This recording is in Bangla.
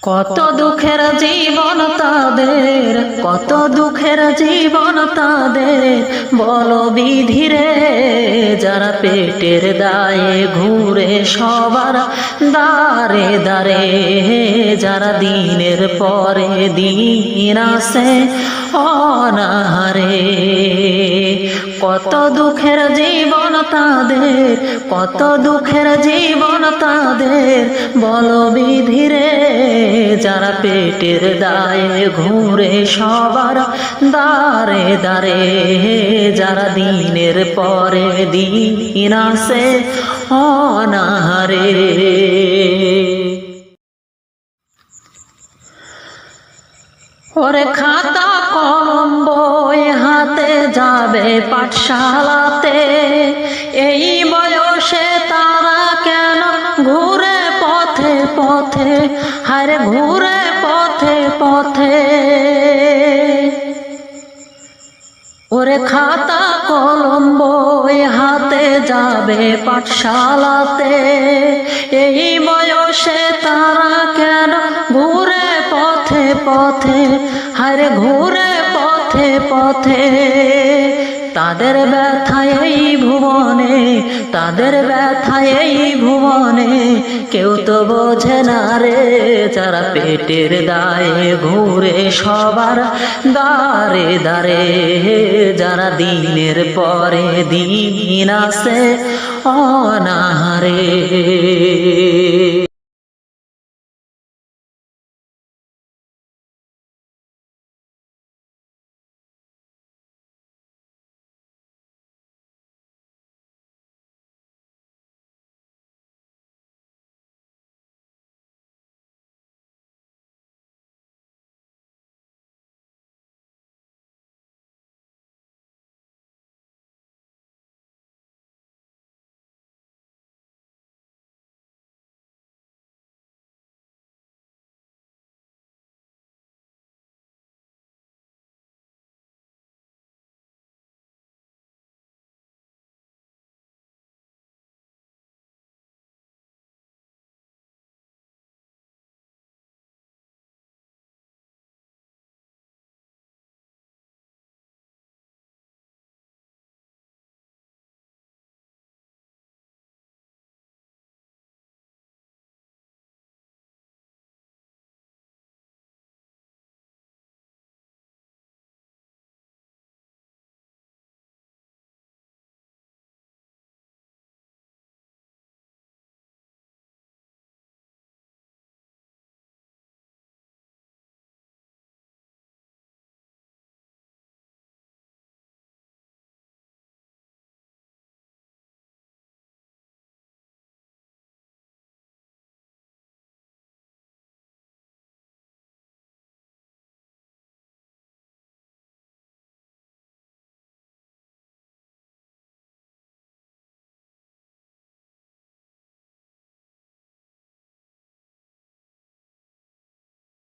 কত দুঃখের জীবন তাদের, কত দুঃখের জীবন তাদের, বলো বিধিরে। যারা পেটের দায়ে ঘুরে সবার দারে দারে, যারা দিনের পরে দিন আসে অনাহারে। কত দুঃখের জীবন তাদের, কত দুঃখের জীবন তাদের, বলো বিধিরে। যারা পেটের দায়ে ঘুরে সবার দারে দারে, যারা দিনের পরে দিন আসে অনাহারে। ওরে খাতা কলম বই হাতে যাবে পাঠশালাতে, এই বয়সে তারা কেন ঘুরে পথে পথে, হারে ঘুরে পথে পথে। ওরে খাতা কলম বই হাতে যাবে পাঠশালাতে, এই বয়সে তারা কেন ঘুরে পথে পথে, হারে ঘুরে পথে পথে। তাদের ব্যথায় এই ভুবনে, তাদের ব্যথায় এই ভুবনে, কেউ তো বোঝে না রে। যারা পেটের দায়ে ঘুরে সবার দারে দারে, যারা দিনের পরে দিন আসে অনাহারে।